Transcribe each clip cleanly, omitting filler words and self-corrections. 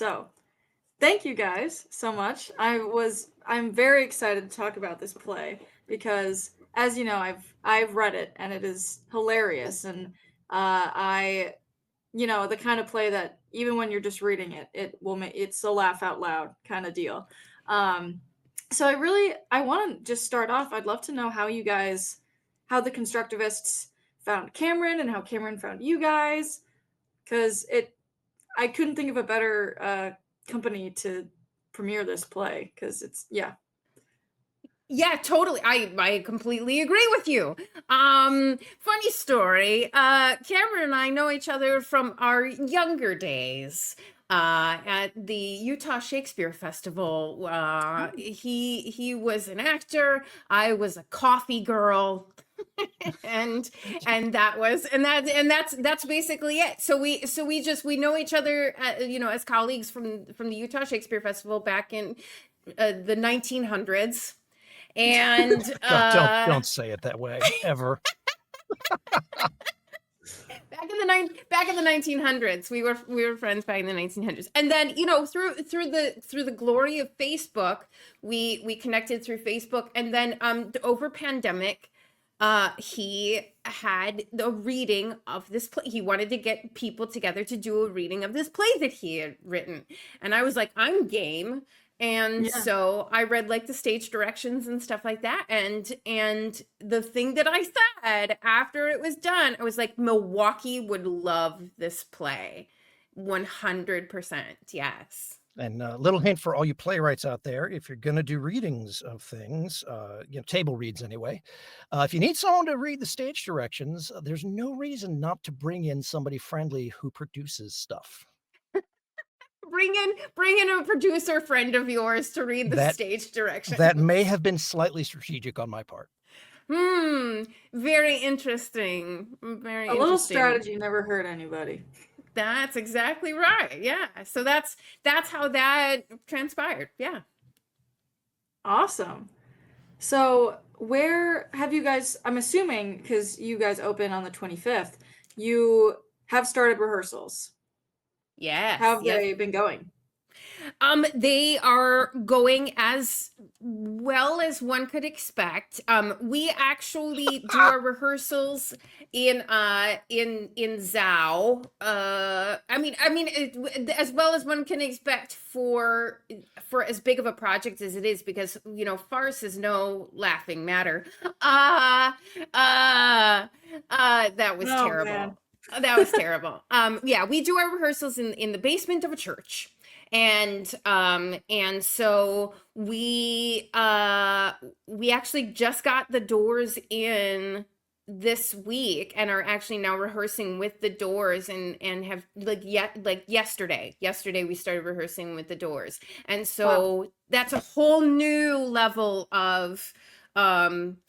So, thank you guys so much. I'm very excited to talk about this play because as you know, I've read it and it is hilarious and I the kind of play that even when you're just reading it, it's a laugh out loud kind of deal. Um so I want to just start off. I'd love to know how the constructivists found Cameron and how Cameron found you guys cuz it I couldn't think of a better company to premiere this play because it's yeah. Yeah, totally. I completely agree with you. Funny story. Cameron and I know each other from our younger days. At the Utah Shakespeare Festival. He was an actor. I was a coffee girl. and that's basically it. So we know each other, as colleagues from the Utah Shakespeare Festival back in the 1900s. And God, don't say it that way ever. back in the 1900s, we were friends back in the 1900s. And then, through the glory of Facebook, we connected through Facebook. And then over pandemic, he had a reading of this play. He wanted to get people together to do a reading of this play that he had written. And I was like, I'm game. And Yeah. so I read like the stage directions and stuff like that. And the thing that I said after it was done, I was like, Milwaukee would love this play. 100%. Yes. And a little hint for all you playwrights out there: if you're going to do readings of things, table reads anyway, if you need someone to read the stage directions, there's no reason not to bring in somebody friendly who produces stuff. Bring in a producer friend of yours to read the That stage directions. that may have been slightly strategic on my part. Very interesting. Very A little interesting. strategy never hurt anybody. That's exactly right. Yeah. So that's how that transpired. Yeah. Awesome. So, where have you guys, I'm assuming because you guys open on the 25th, you have started rehearsals. Yes. How have Yes. they been going? They are going as well as one could expect. We actually do our rehearsals in Zao. As well as one can expect for as big of a project as it is, because farce is no laughing matter. That was Oh, terrible. man. That was terrible. Yeah, we do our rehearsals in the basement of a church. And so we actually just got the doors in this week and are actually now rehearsing with the doors, and have yesterday we started rehearsing with the doors. And so Wow. that's a whole new level of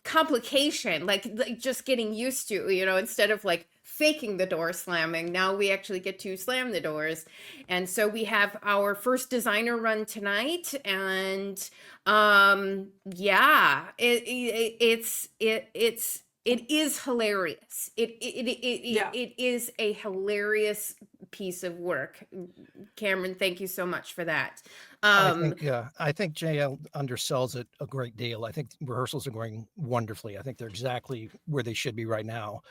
complication, like just getting used to, instead of like faking the door slamming, now we actually get to slam the doors. And so we have our first designer run tonight, and yeah, it is hilarious. Yeah. It is a hilarious piece of work. Cameron, thank you so much for that. I think JL undersells it a great deal. I think rehearsals are going wonderfully. I think they're exactly where they should be right now,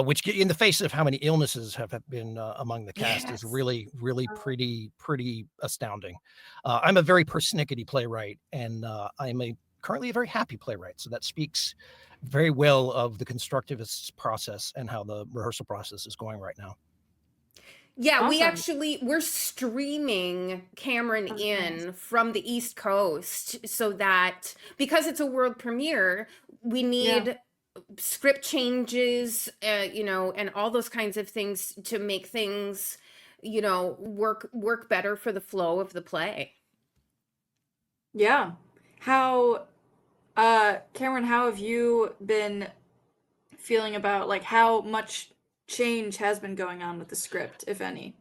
which, in the face of how many illnesses have been among the cast, is Yes. really, really pretty astounding. I'm a very persnickety playwright, and I'm currently a very happy playwright. So that speaks very well of the constructivist process and how the rehearsal process is going right now. Yeah, Awesome. we're streaming Cameron Oh, nice. in from the East Coast, so that because it's a world premiere, we Yeah. need script changes, and all those kinds of things to make things, work better for the flow of the play. Yeah. Cameron, how have you been feeling about like how much change has been going on with the script, if any?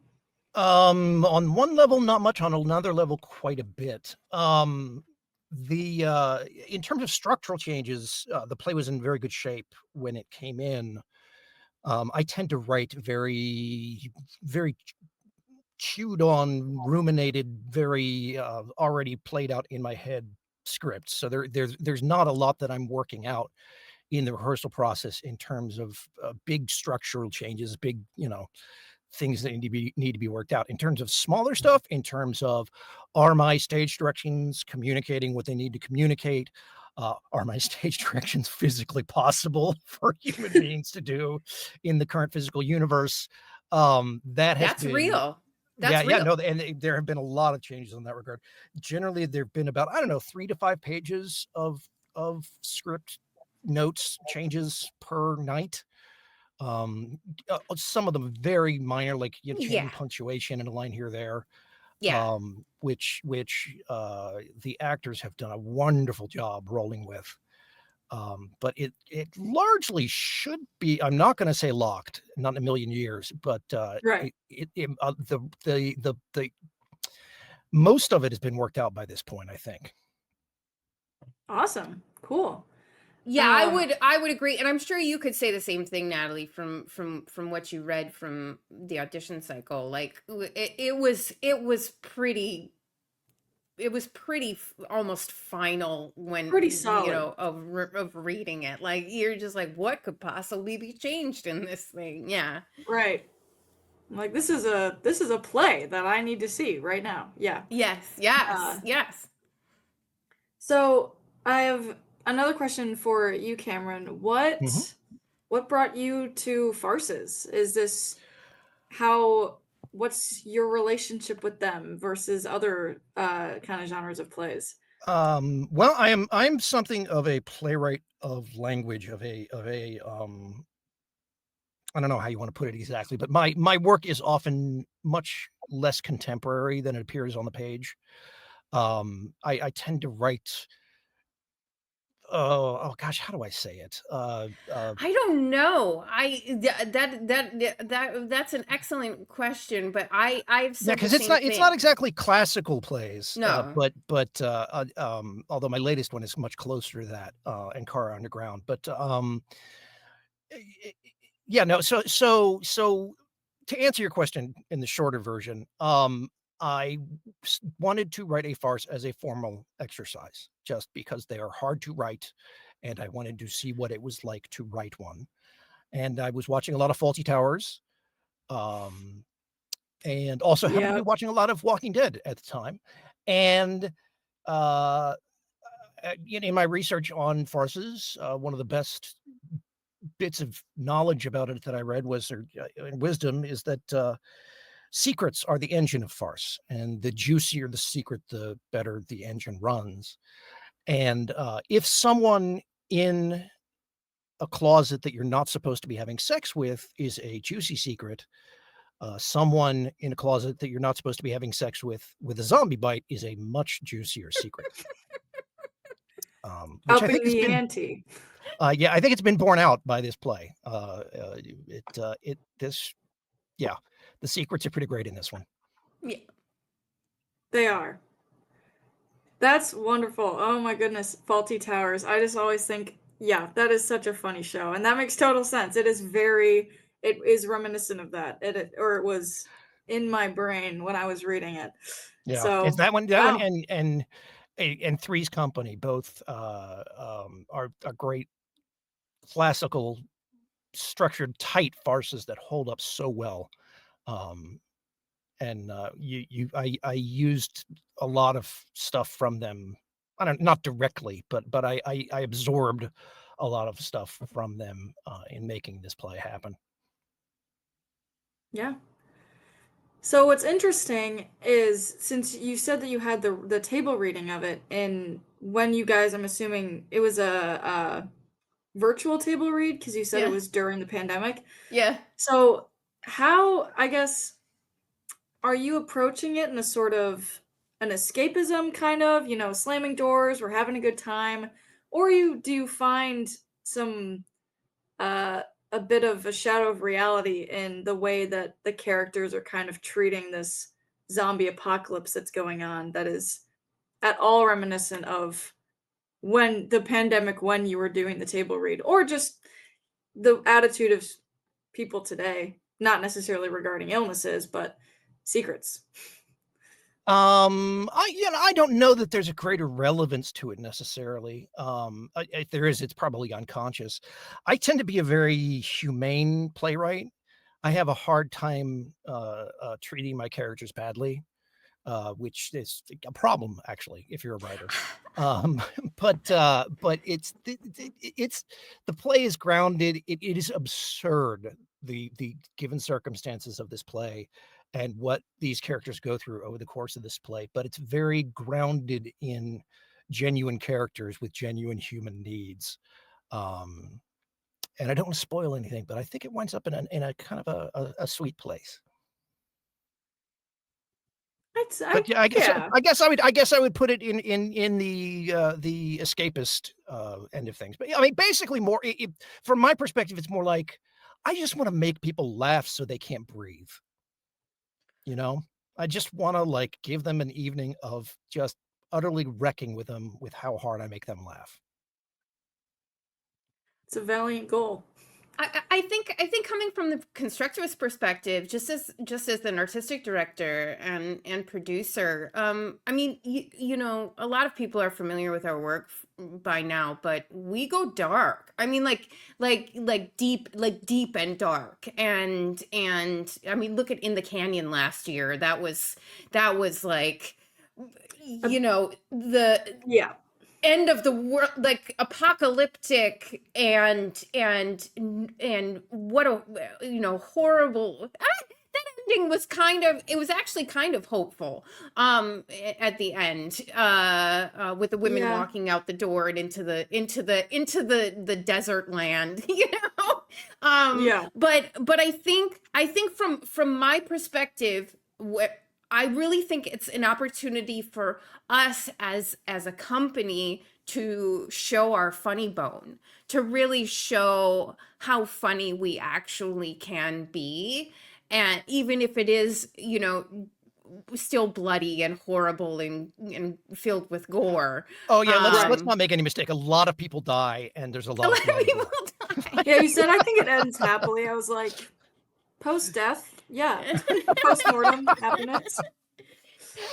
On one level, not much. On another level, quite a bit. In terms of structural changes, the play was in very good shape when it came in. I tend to write very, very chewed on, ruminated, very already played out in my head scripts. So there's not a lot that I'm working out in the rehearsal process in terms of big structural changes, big, things that need to be worked out. In terms of smaller stuff, in terms of, are my stage directions communicating what they need to communicate? Are my stage directions physically possible for human beings to do in the current physical universe? That has That's been, real. yeah, That's yeah, real. no, and there have been a lot of changes in that regard. Generally, there've been about, I don't know, 3 to 5 pages of script notes changes per night. Some of them very minor, like, changing Yeah. punctuation in a line here or there, Yeah. which the actors have done a wonderful job rolling with. But it largely should be, I'm not going to say locked, not in a million years, but Right. the most of it has been worked out by this point, I think. Awesome. Cool. Yeah, I would agree, and I'm sure you could say the same thing, Natalie, from what you read from the audition cycle. Like it was pretty almost final when Pretty solid. of reading it. Like you're just like, what could possibly be changed in this thing? Yeah. Right. Like this is a play that I need to see right now. Yeah. Yes. Yes. Uh, Yes. so I have another question for you, Cameron. Mhm. What brought you to farces? Is this how what's your relationship with them versus other kind of genres of plays? Well, I'm something of a playwright of language, I don't know how you want to put it exactly, but my work is often much less contemporary than it appears on the page. I tend to write. Oh gosh, how do I say it? I don't know. That's an excellent question, but I've Yeah, said the because same it's not thing. exactly classical plays, No. but although my latest one is much closer to that, and Car Underground, but y- y- yeah, no. So to answer your question in the shorter version, I wanted to write a farce as a formal exercise, just because they are hard to write, and I wanted to see what it was like to write one. And I was watching a lot of Faulty Towers, um, and also happened to be Yep. watching a lot of Walking Dead at the time. And uh, in my research on farces, one of the best bits of knowledge about it that I read was, or wisdom, is that secrets are the engine of farce, and the juicier the secret, the better the engine runs. And if someone in a closet that you're not supposed to be having sex with is a juicy secret, someone in a closet that you're not supposed to be having sex with a zombie bite is a much juicier secret. Which I Upping think has the been, ante. yeah, I think it's been borne out by this play. Yeah, the secrets are pretty great in this one. Yeah. They are. That's wonderful. Oh my goodness, Faulty Towers. I just always think, yeah, that is such a funny show, and that makes total sense. It is reminiscent of that. Or it was in my brain when I was reading it. Yeah, it's So, that one, wow. and Three's Company, both are great classical structured tight farces that hold up so well. Um, and I used a lot of stuff from them. I don't, not directly, but I absorbed a lot of stuff from them in making this play happen. Yeah. So what's interesting is since you said that you had the table reading of it, and when you guys, I'm assuming it was a virtual table read because you said it Yeah. was during the pandemic. Yeah. So how, I guess, are you approaching it in a sort of an escapism kind of, slamming doors, we're having a good time, or do you find some uh a bit of a shadow of reality in the way that the characters are kind of treating this zombie apocalypse that's going on that is at all reminiscent of when the pandemic when you were doing the table read or just the attitude of people today, not necessarily regarding illnesses, but secrets? I don't know that there's a greater relevance to it necessarily. If there is, it's probably unconscious. I tend to be a very humane playwright. I have a hard time treating my characters badly, which is a problem actually if you're a writer. Um, but it's the play is grounded. It is absurd the given circumstances of this play and what these characters go through over the course of this play. But it's very grounded in genuine characters with genuine human needs. Um, and I don't want to spoil anything, but I think it winds up in a kind of a sweet place. But yeah, Yeah. I guess I would put it in the escapist end of things. But I mean, basically, more from my perspective, it's more like I just want to make people laugh so they can't breathe. You know, I just want to like give them an evening of just utterly wrecking with them with how hard I make them laugh. It's a valiant goal. I think coming from the constructivist perspective, just as an artistic director and producer, I mean, you know, a lot of people are familiar with our work by now, but we go dark. I mean, like deep and dark, and I mean, look at In the Canyon last year. That was like, you know, the Yeah. end of the world, like apocalyptic, and what a, you know, horrible, that ending was it was actually kind of hopeful at the end, with the women Yeah. walking out the door and into the desert land, you know. Yeah. But I think from my perspective, what I really think it's an opportunity for us as a company to show our funny bone, to really show how funny we actually can be. And even if it is, you know, still bloody and horrible and filled with gore. Oh yeah, let's Right. not make any mistake. A lot of people die, and there's a A lot lot of of blood and people gore. die. Yeah, you said I think it ends happily. I was like, post death, yeah, post mortem happiness.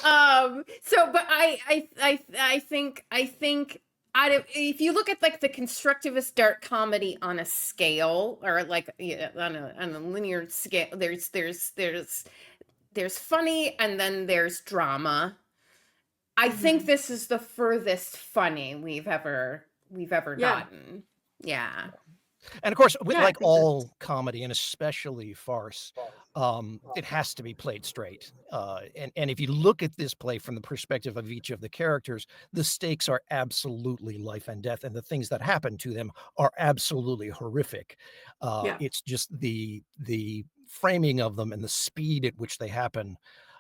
So but I think out of, if you look at like the constructivist dark comedy on a scale, or like, yeah, on a linear scale, there's funny, and then there's drama. I think this is the furthest funny we've ever Yeah. gotten. Yeah. And of course, with Yeah, I like think that's all comedy and especially farce, it has to be played straight. And if you look at this play from the perspective of each of the characters, the stakes are absolutely life and death, and the things that happen to them are absolutely horrific. yeah. It's just the framing of them and the speed at which they happen,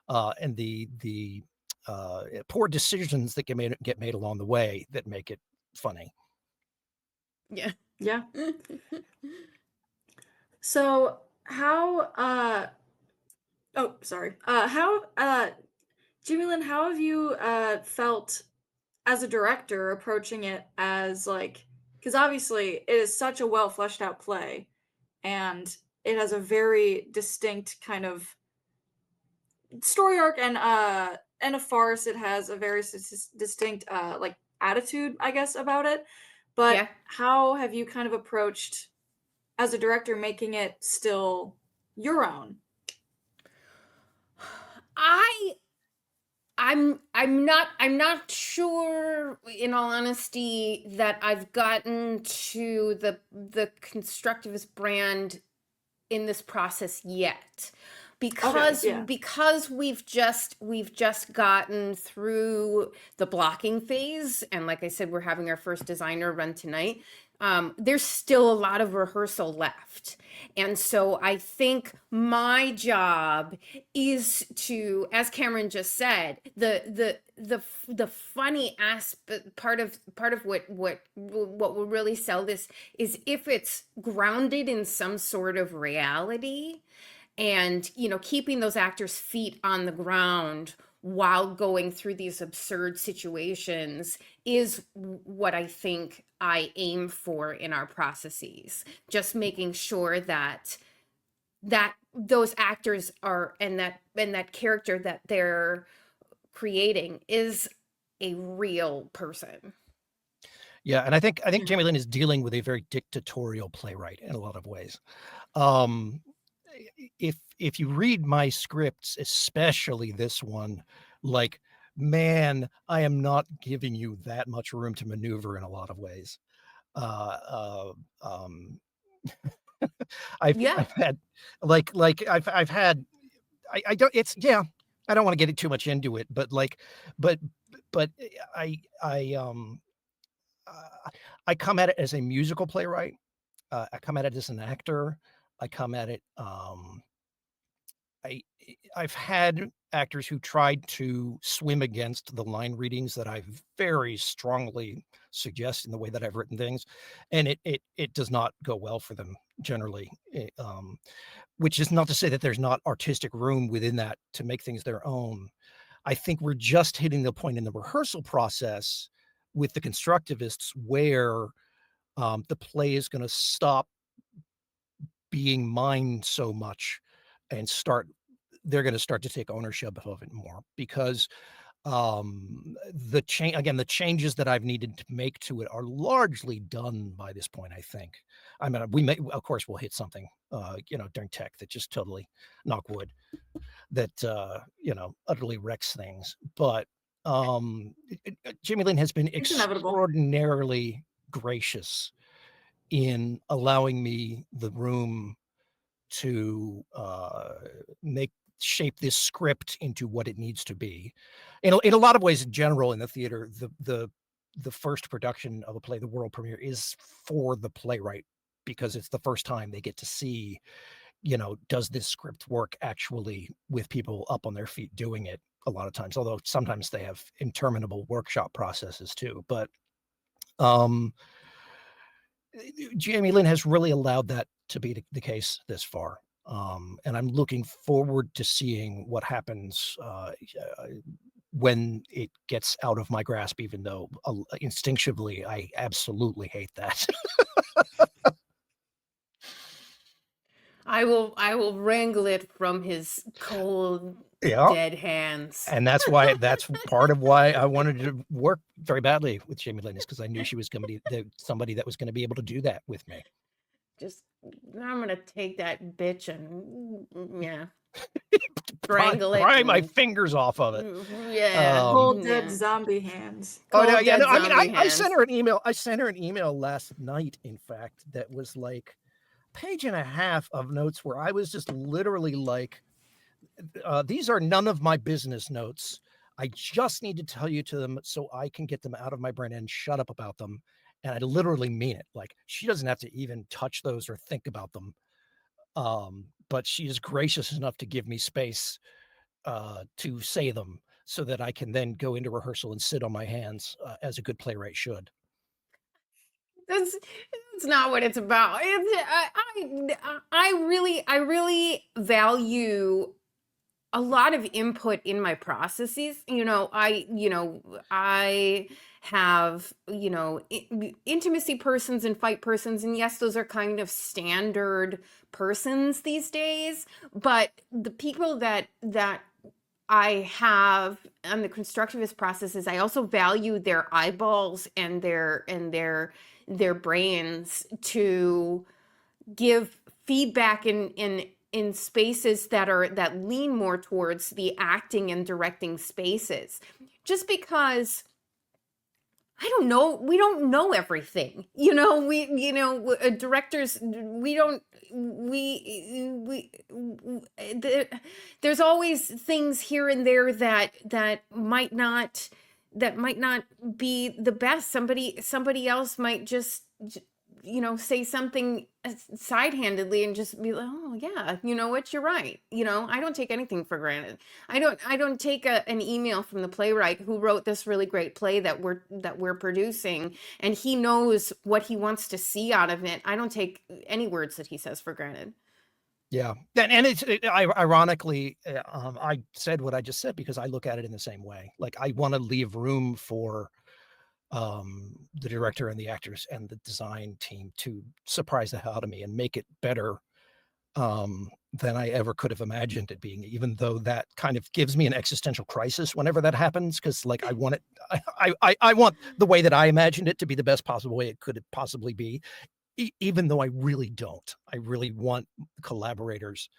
and the poor decisions that get made along the way that make it funny. Yeah. Yeah. So how oh sorry. How Jimmy Lynn, how have you felt as a director approaching it as like, because obviously it is such a well fleshed out play and it has a very distinct kind of story arc and a farce. It has a very distinct like attitude, I guess, about it. But Yeah. how have you kind of approached as a director making it still your own? I I'm not sure, in all honesty, that I've gotten to the constructivist brand in this process yet, Okay, because yeah. we've just gotten through the blocking phase, and like I said, we're having our first designer run tonight. There's still a lot of rehearsal left, and so I think my job is to, as Cameron just said, the funny aspect, part of what will really sell this is if it's grounded in some sort of reality, and, you know, keeping those actors' feet on the ground while going through these absurd situations is what I think I aim for in our processes. Just making sure that that those actors are, and that character that they're creating is a real person. Yeah, and I think Jamie Lynn is dealing with a very dictatorial playwright in a lot of ways. Um, if you read my scripts, especially this one, like, man, I am not giving you that much room to maneuver in a lot of ways. Uh, uh, um, Yeah. I've had I've had I don't it's yeah, I don't want to get too much into it, but but but I uh, I come at it as a musical playwright. I come at it as an actor. I come at it I I've had actors who tried to swim against the line readings that I very strongly suggest in the way that I've written things, and it does not go well for them generally. Which is not to say that there's not artistic room within that to make things their own. I think we're just hitting the point in the rehearsal process with the constructivists where the play is going to stop being mine so much and they're going to start to take ownership of it more because the changes that I've needed to make to it are largely done by this point. I think. I mean, of course, we'll hit something, during tech that just totally, knock wood, that utterly wrecks things. But Jamie Lynn has been It's inevitable. extraordinarily gracious in allowing me the room to shape this script into what it needs to be. In a lot of ways, in general, in the theater, the first production of a play, the world premiere, is for the playwright because it's the first time they get to see, does this script work actually with people up on their feet doing it a lot of times, although sometimes they have interminable workshop processes too. But Jamie Lynn has really allowed that to be the case this far. And I'm looking forward to seeing what happens when it gets out of my grasp, even though instinctively I absolutely hate that. I will wrangle it from his cold, Yeah. dead hands. And that's part of why I wanted to work very badly with Jamie Lynn, is because I knew she was going to be somebody that was going to be able to do that with me. Just, I'm gonna take that bitch and strangle it. Pry my fingers off of it. Yeah. Cold dead zombie hands. Oh no, Cold, yeah, dead no. I mean, zombie I sent hands. her an email. I sent her an email last night, in fact, that was like a page and a half of notes where I was just literally like, these are none of my business notes. I just need to tell you to them so I can get them out of my brain and shut up about them. And I literally mean it. Like, she doesn't have to even touch those or think about them. But she is gracious enough to give me space to say them so that I can then go into rehearsal and sit on my hands as a good playwright should. That's not what it's about. I really value a lot of input in my processes. I have, intimacy persons and fight persons. And yes, those are kind of standard persons these days. But the people that I have on the constructivist processes, I also value their eyeballs and their brains to give feedback in spaces that lean more towards the acting and directing spaces. Just because I don't know, we don't know everything. Directors, there's always things here and there that might not be the best. Somebody else might just say something side-handedly and just be like, oh yeah, you know what, you're right. I don't take anything for granted. I don't take an email from the playwright who wrote this really great play that we're producing, and he knows what he wants to see out of it. I don't take any words that he says for granted. Yeah. And ironically, I said what I just said because I look at it in the same way. Like, I want to leave room for the director and the actors and the design team to surprise the hell out of me and make it better than I ever could have imagined it being, even though that kind of gives me an existential crisis whenever that happens. Cause like I want it, I want the way that I imagined it to be the best possible way it could possibly be, even though I really don't. I really want collaborators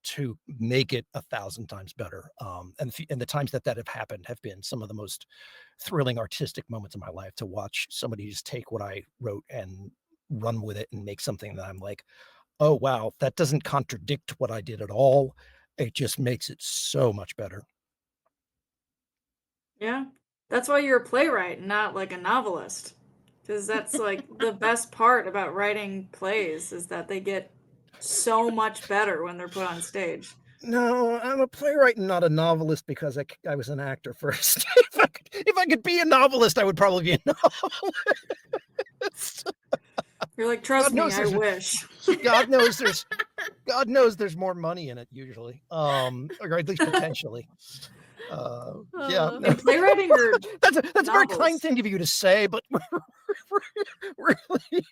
to make it 1,000 times better. And the times that have happened have been some of the most thrilling artistic moments of my life, to watch somebody just take what I wrote and run with it and make something that I'm like, oh, wow, that doesn't contradict what I did at all. It just makes it so much better. Yeah. That's why you're a playwright, not like a novelist. Because that's like the best part about writing plays is that they get so much better when they're put on stage. No, I'm a playwright and not a novelist because I was an actor first. If I could be a novelist, I would probably be a novelist. You're like, trust me, I there's wish. God knows there's more money in it usually, or at least potentially. Yeah, In playwriting or that's a very kind novels? thing of you to say, but really,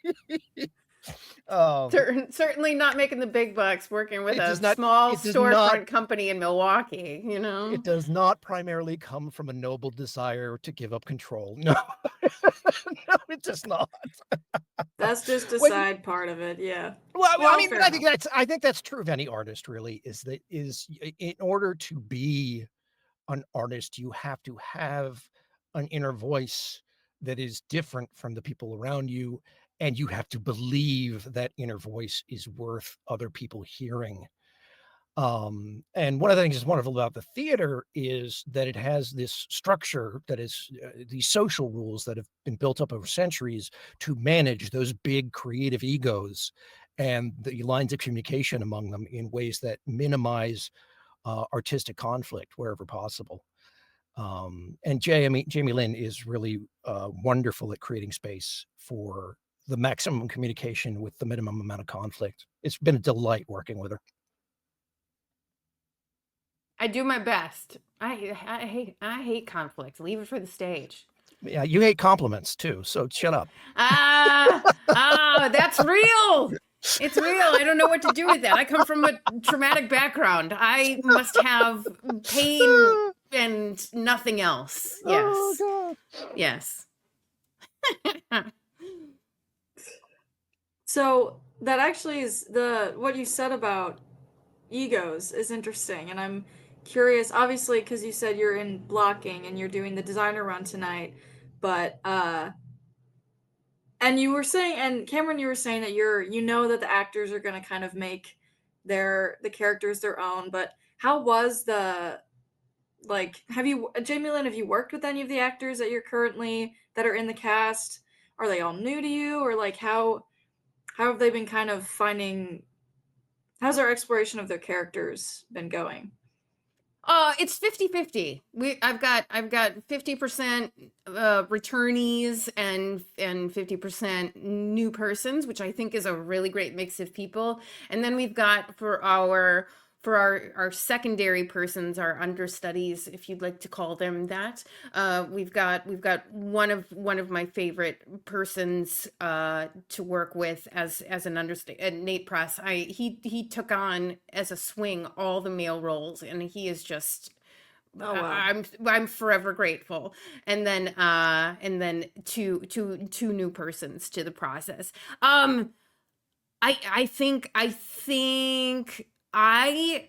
Certainly not making the big bucks working with It a does not- small it does storefront not- company in Milwaukee, you know? it does not primarily come from a noble desire to give up control. No, no, it does not. That's just a When- side part of it, yeah. Well, I Well, mean, fair I think enough. that's true of any artist. Really, is in order to be an artist, you have to have an inner voice that is different from the people around you, and you have to believe that inner voice is worth other people hearing. And one of the things that's wonderful about the theater is that it has this structure that is these social rules that have been built up over centuries to manage those big creative egos and the lines of communication among them in ways that minimize artistic conflict wherever possible. And Jamie Lynn is really wonderful at creating space for the maximum communication with the minimum amount of conflict. It's been a delight working with her. I do my best. I hate conflict. Leave it for the stage. Yeah, you hate compliments too, so shut up. That's real. It's real. I don't know what to do with that. I come from a traumatic background. I must have pain and nothing else. Yes. Oh, God. Yes. So that actually is what you said about egos is interesting, and I'm curious, obviously, because you said you're in blocking and you're doing the designer run tonight, but and you were saying, and Cameron, you were saying that you know that the actors are going to kind of make the characters their own, but how was the like Jamie Lynn, have you worked with any of the actors that are in the cast? Are they all new to you, or like how have they been kind of finding, how's their exploration of their characters been going? It's 50-50. I've got 50% returnees and 50% new persons, which I think is a really great mix of people. And then we've got for our secondary persons, our understudies, if you'd like to call them that. We've got one of my favorite persons to work with as an understudy, Nate Press. He took on as a swing all the male roles, and he is just. Oh, wow. I'm forever grateful. And then two new persons to the process. I think I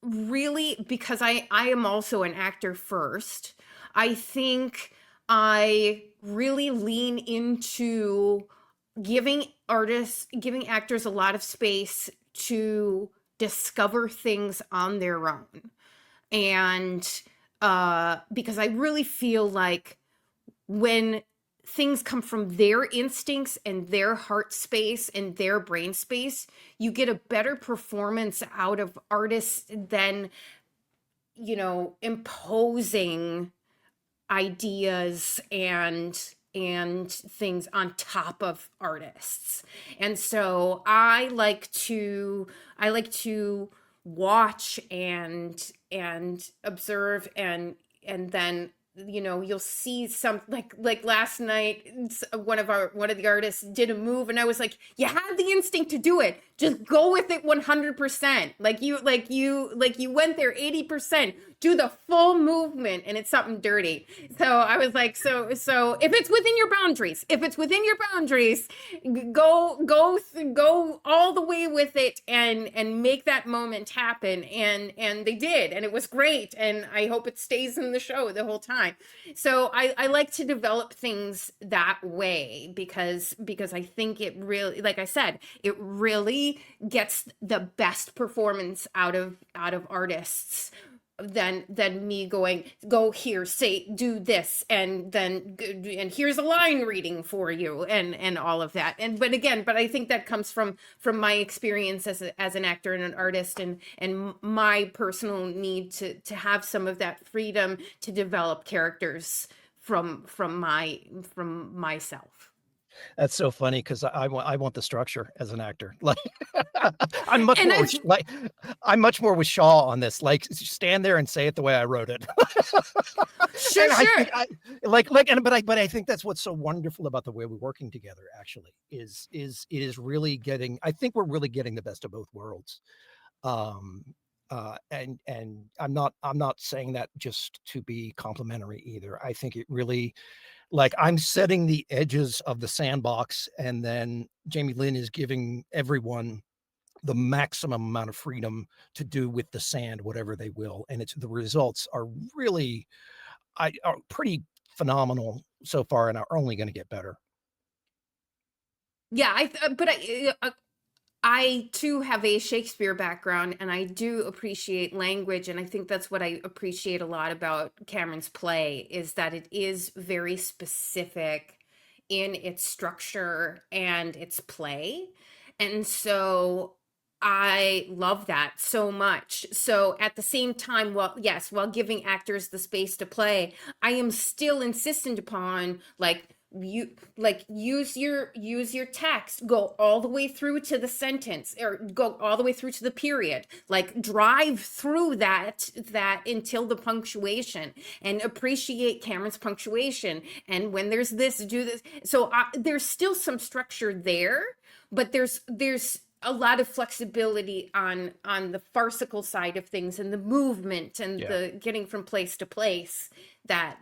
really, because I am also an actor first, I think I really lean into giving actors a lot of space to discover things on their own. And because I really feel like when things come from their instincts and their heart space and their brain space, you get a better performance out of artists than, imposing ideas and things on top of artists. And so I like to watch and observe, and then you'll see some, like last night one of the artists did a move, and I was like, you had the instinct to do it, just go with it 100%. Like you went there 80%. Do the full movement, and it's something dirty. So I was like, so if it's within your boundaries, go all the way with it, and make that moment happen. And they did, and it was great. And I hope it stays in the show the whole time. So I like to develop things that way, because I think it really, like I said, it really gets the best performance out of artists than me going, go here, say, do this, and then here's a line reading for you, and all of that. But I think that comes from my experience as an actor and an artist, and my personal need to have some of that freedom to develop characters from myself. That's so funny, because I want the structure as an actor. Like, I'm much And more I've- with, like, I'm much more with Shaw on this. Like, stand there and say it the way I wrote it. Sure, And I sure. think but I think that's what's so wonderful about the way we're working together. Actually, is it is really getting. I think we're really getting the best of both worlds. Um, and I'm not saying that just to be complimentary either. I think it really, like, I'm setting the edges of the sandbox, and then Jamie Lynn is giving everyone the maximum amount of freedom to do with the sand whatever they will, and the results are really are pretty phenomenal so far, and are only going to get better. Yeah, I too have a Shakespeare background, and I do appreciate language, and I think that's what I appreciate a lot about Cameron's play, is that it is very specific in its structure and its play. And so I love that so much. So at the same time, while giving actors the space to play, I am still insistent upon, like, use your text, go all the way through to the sentence, or go all the way through to the period, like drive through that until the punctuation, and appreciate Cameron's punctuation. And when there's this, do this. So there's still some structure there, but there's a lot of flexibility on the farcical side of things, and the movement, and the getting from place to place, that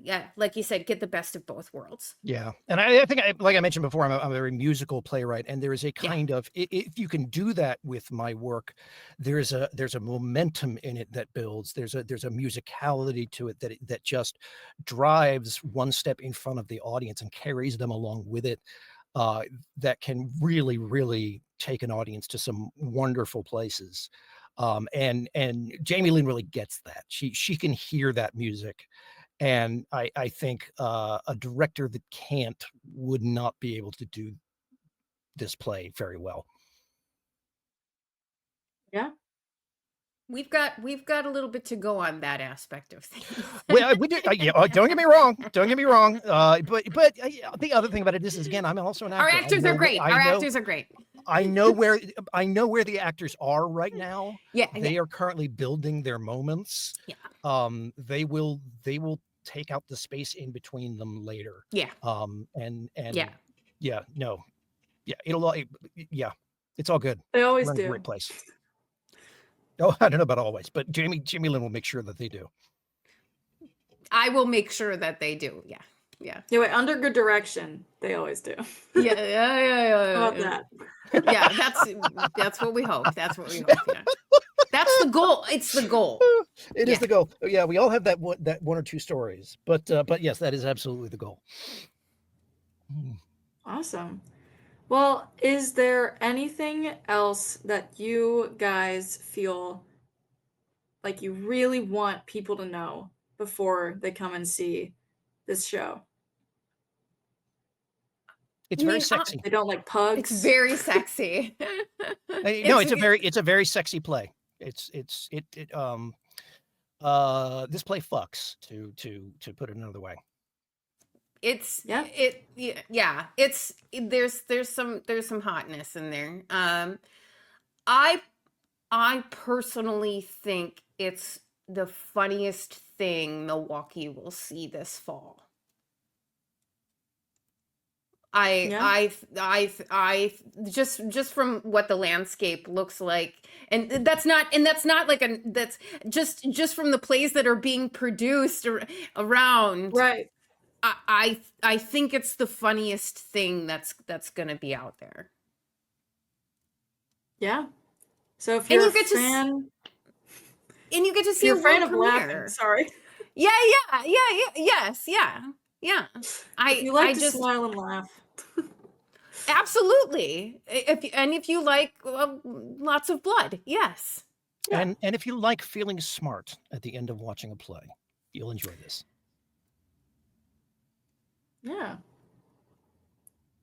yeah, like you said, get the best of both worlds. Yeah, and I think, like I mentioned before, I'm a very musical playwright, and there is a kind of, if you can do that with my work, there's a momentum in it that builds. There's a musicality to it that just drives one step in front of the audience and carries them along with it. That can really, really take an audience to some wonderful places. And Jamie Lynn really gets that. She can hear that music. And I think a director that can't would not be able to do this play very well. Yeah. We've got a little bit to go on that aspect of things. Well, we do. Yeah, don't get me wrong. Don't get me wrong. But the other thing about it is again, I'm also an actor. Our actors are great. Actors are great. I know where the actors are right now. Yeah, They are currently building their moments. Yeah. They will take out the space in between them later. Yeah. And yeah. No. Yeah, it's all good. They always We're in a do. great place. Oh, I don't know about always, but Jamie Lynn will make sure that they do. I will make sure that they do. Yeah. Yeah, wait, under good direction, they always do. Yeah. How about that? Yeah, that's what we hope. That's what we hope. Yeah. That's the goal. It's the goal. It is the goal. Yeah, we all have that one or two stories, but yes, that is absolutely the goal. Awesome. Well, is there anything else that you guys feel like you really want people to know before they come and see this show? It's very sexy. They don't like pugs. It's very sexy. No, it's a very sexy play. This play fucks, to put it another way. It's there's some hotness in there. I personally think it's the funniest thing Milwaukee will see this fall. Yeah. I just from what the landscape looks like, and that's not like that's just from the plays that are being produced around. Right. I think it's the funniest thing that's gonna be out there. Yeah. So if And you're a you get to fan, if see you're a a fan world of laughing, premiere. sorry. Yeah, yes, yeah. If you like I to just smile and laugh. absolutely. If you like lots of blood, yes. Yeah. And if you like feeling smart at the end of watching a play, you'll enjoy this. Yeah.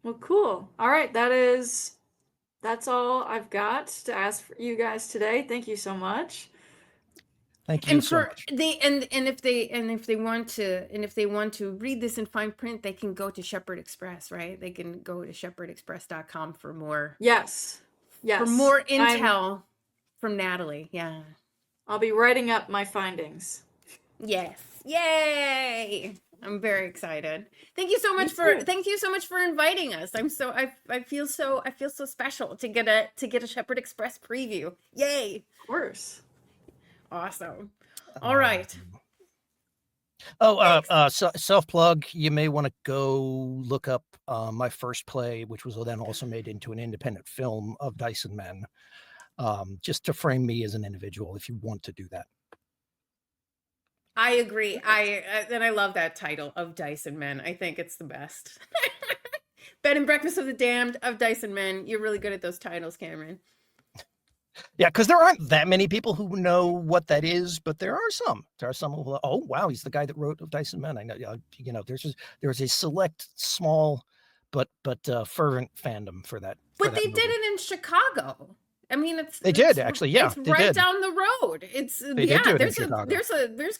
Well, cool. All right, that's all I've got to ask for you guys today. Thank you so much. Thank you And so for much. they and if they want to read this in fine print, they can go to Shepherd Express, right? They can go to shepherdexpress.com for more Yes. Yes. intel from Natalie. Yeah. I'll be writing up my findings. Yes. Yay. I'm very excited. Thank you so Me much for too. inviting us. I feel so special to get a Shepherd Express preview. Yay. Of course. Awesome. All right. Self plug. You may want to go look up my first play, which was then also made into an independent film of Dyson Men, just to frame me as an individual. If you want to do that, I agree. I love that title of Dyson Men. I think it's the best. Bed and Breakfast of the Damned of Dyson Men. You're really good at those titles, Cameron. Yeah, because there aren't that many people who know what that is, but there are some. There are some who, oh wow, he's the guy that wrote of Dyson Men. I know, there's a select, small, but fervent fandom for that. But they did it in Chicago. I mean, they did actually. Yeah, it's right down the road. It's they did do it in Chicago.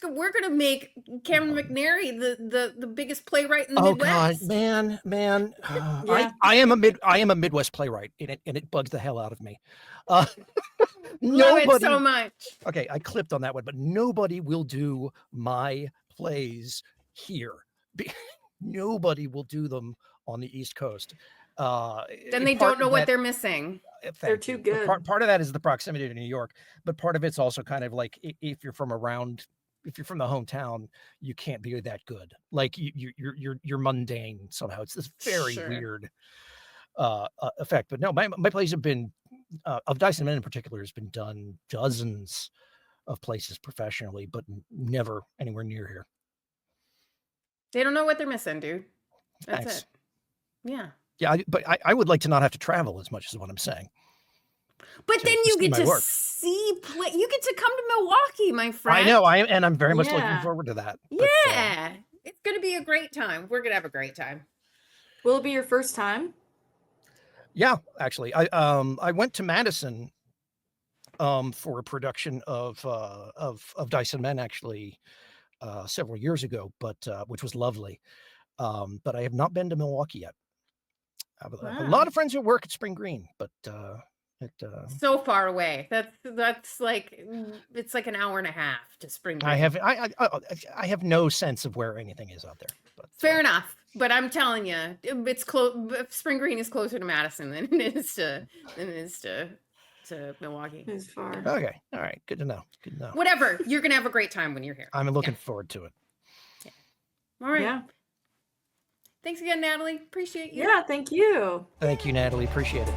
We're gonna make Cameron McNary the biggest playwright in the Midwest. God, man. Yeah. I am a Midwest playwright, and it bugs the hell out of me. Love it so much. Okay, I clipped on that one, but nobody will do my plays here. Nobody will do them on the East Coast. Then they don't know what they're missing. They're too good. Part of that is the proximity to New York, but part of it's also kind of like if you're from the hometown, you can't be that good. Like you're mundane somehow. It's this very weird effect. But no, my plays have been of Dyson Men in particular has been done dozens of places professionally, but never anywhere near here. They don't know what they're missing, dude. That's Thanks. it. Yeah. Yeah, but I would like to not have to travel as much as what I'm saying. But then you get to see play. You get to come to Milwaukee, my friend. I know. And I'm very much looking forward to that. But, yeah, it's going to be a great time. We're going to have a great time. Will it be your first time? Yeah, actually, I went to Madison for a production of Dyson Men actually several years ago, but which was lovely. But I have not been to Milwaukee yet. I have a lot of friends who work at Spring Green, but so far away. That's like it's like an hour and a half to Spring Green. I have no sense of where anything is out there. But, fair enough. But I'm telling you, it's close. Spring Green is closer to Madison than it is to Milwaukee. It's far. Okay. All right. Good to know. Whatever. You're gonna have a great time when you're here. I'm looking forward to it. Yeah. All right. Yeah. Thanks again, Natalie. Appreciate you. Yeah, thank you. Thank you, Natalie. Appreciate it.